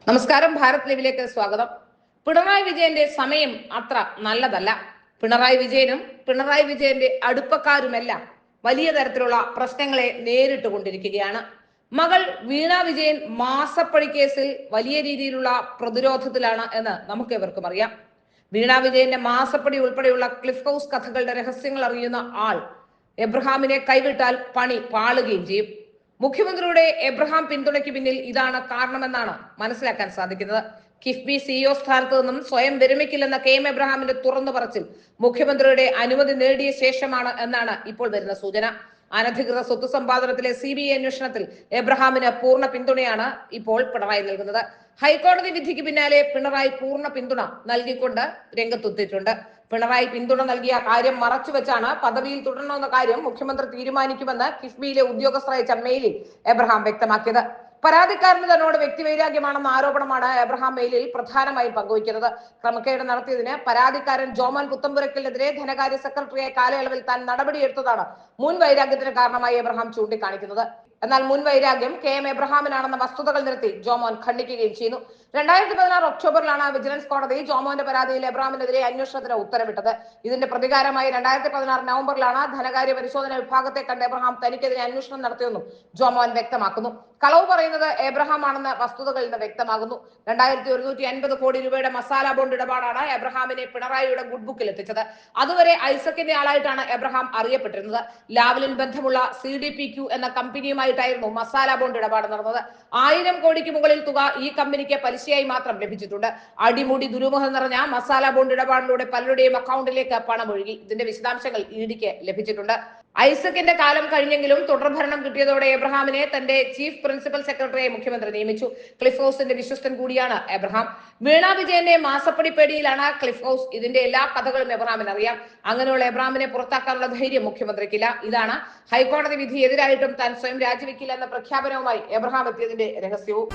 നമസ്കാരം. ഭാരത് ലൈവിലേക്ക് സ്വാഗതം. പിണറായി വിജയന്റെ സമയം അത്ര നല്ലതല്ല. പിണറായി വിജയനും പിണറായി വിജയന്റെ അടുപ്പക്കാരുമെല്ലാം വലിയ തരത്തിലുള്ള പ്രശ്നങ്ങളെ നേരിട്ട് കൊണ്ടിരിക്കുകയാണ്. മകൾ വീണ വിജയൻ മാസപ്പടി കേസിൽ വലിയ രീതിയിലുള്ള പ്രതിരോധത്തിലാണ് എന്ന് നമുക്ക് എവർക്കും അറിയാം. വീണ വിജയന്റെ മാസപ്പടി ഉൾപ്പെടെയുള്ള ക്ലിഫ് ഹൗസ് കഥകളുടെ രഹസ്യങ്ങൾ അറിയുന്ന ആൾ എബ്രഹാമിനെ കൈവിട്ടാൽ പണി പാളുകയും ചെയ്യും. മുഖ്യമന്ത്രിയുടെ എബ്രഹാം പിന്തുണയ്ക്ക് പിന്നിൽ ഇതാണ് കാരണമെന്നാണ് മനസ്സിലാക്കാൻ സാധിക്കുന്നത്. കിഫ്ബി സിഇഒ സ്ഥാനത്ത് നിന്നും സ്വയം വിരമിക്കില്ലെന്ന കെ എം എബ്രഹാമിന്റെ തുറന്നു പറച്ചിൽ മുഖ്യമന്ത്രിയുടെ അനുമതി നേടിയ ശേഷമാണ് എന്നാണ് ഇപ്പോൾ വരുന്ന സൂചന. അനധികൃത സ്വത്ത് സമ്പാദനത്തിലെ CBI അന്വേഷണത്തിൽ എബ്രഹാമിന് പൂർണ്ണ പിന്തുണയാണ് ഇപ്പോൾ പിണറായി നൽകുന്നത്. ഹൈക്കോടതി വിധിക്ക് പിന്നാലെ പിണറായി പൂർണ്ണ പിന്തുണ നൽകിക്കൊണ്ട് രംഗത്തെത്തിയിട്ടുണ്ട്. പിണറായി പിന്തുണ നൽകിയ കാര്യം മറച്ചുവെച്ചാണ് പദവിയിൽ തുടരണമെന്ന കാര്യം മുഖ്യമന്ത്രി തീരുമാനിക്കുമെന്ന് കിഫ്ബിയിലെ ഉദ്യോഗസ്ഥർ അയച്ച മെയിലിൽ എബ്രഹാം വ്യക്തമാക്കിയത്. പരാതിക്കാരന് തന്നോട് വ്യക്തിവൈരാഗ്യമാണെന്ന ആരോപണമാണ് എബ്രഹാം മെയിലിൽ പ്രധാനമായും പങ്കുവയ്ക്കുന്നത്. ക്രമക്കേട് നടത്തിയതിന് പരാതിക്കാരൻ ജോമോൻ പുത്തമ്പുരയ്ക്കലിനെതിരെ ധനകാര്യ സെക്രട്ടറിയായ കാലയളവിൽ താൻ നടപടിയെടുത്തതാണ് മുൻ വൈരാഗ്യത്തിന് കാരണമായി എബ്രഹാം ചൂണ്ടിക്കാണിക്കുന്നത്. എന്നാൽ മുൻ വൈരാഗ്യം കെ എം എബ്രഹാമിനാണെന്ന വസ്തുതകൾ നിരത്തി ജോമോൻ ഖണ്ഡിക്കുകയും ചെയ്യുന്നു. 2016 ഒക്ടോബറിലാണ് വിജിലൻസ് കോടതി ജോമോന്റെ പരാതിയിൽ എബ്രഹാമിനെതിരെ അന്വേഷണത്തിന് ഉത്തരവിട്ടത്. ഇതിന്റെ പ്രതികാരമായി 2016 നവംബറിലാണ് ധനകാര്യ പരിശോധന വിഭാഗത്തെ കണ്ട് എബ്രഹാം തനിക്കെതിരെ അന്വേഷണം നടത്തിയെന്നും ജോമോൻ വ്യക്തമാക്കുന്നു. കളവ് പറയുന്നത് എബ്രഹാം ആണെന്ന് വസ്തുതകളിൽ നിന്ന് വ്യക്തമാകുന്നു. 2150 കോടി രൂപയുടെ മസാല ബോണ്ട് ഇടപാടാണ് എബ്രഹാമിനെ പിണറായിയുടെ ഗുഡ് ബുക്കിൽ എത്തിച്ചത്. അതുവരെ ഐസക്കിന്റെ ആളായിട്ടാണ് എബ്രഹാം അറിയപ്പെട്ടിരുന്നത്. ലാവ്ലിൻ ബന്ധമുള്ള CDPQ എന്ന കമ്പനിയുമായിട്ടായിരുന്നു മസാല ബോണ്ട് ഇടപാട് നടന്നത്. 1000 കോടിക്ക് മുകളിൽ തുക ഈ കമ്പനിക്ക് പലിശയായി മാത്രം ലഭിച്ചിട്ടുണ്ട്. അടിമുടി ദുരൂഹം നിറഞ്ഞ മസാല ബോണ്ട് ഇടപാടിലൂടെ പലരുടെയും അക്കൗണ്ടിലേക്ക് പണം ഒഴുകി. ഇതിന്റെ വിശദാംശങ്ങൾ EDക്ക് ലഭിച്ചിട്ടുണ്ട്. ഐസക്കിന്റെ കാലം കഴിഞ്ഞെങ്കിലും തുടർഭരണം കിട്ടിയതോടെ എബ്രഹാമിനെ തന്റെ ചീഫ് പ്രിൻസിപ്പൽ സെക്രട്ടറിയായി മുഖ്യമന്ത്രി നിയമിച്ചു. ക്ലിഫ് ഹൗസിന്റെ വിശ്വസ്തൻ കൂടിയാണ് എബ്രഹാം. വീണ വിജയന്റെ മാസപ്പടി പേടിയിലാണ് ക്ലിഫ് ഹൗസ്. ഇതിന്റെ എല്ലാ കഥകളും എബ്രഹാമിന് അറിയാം. അങ്ങനെയുള്ള എബ്രഹാമിനെ പുറത്താക്കാനുള്ള ധൈര്യം മുഖ്യമന്ത്രിക്കില്ല. ഇതാണ് ഹൈക്കോടതി വിധി എതിരായിട്ടും താൻ സ്വയം രാജിവെക്കില്ല എന്ന പ്രഖ്യാപനവുമായി എബ്രഹാം എത്തിയതിന്റെ രഹസ്യവും.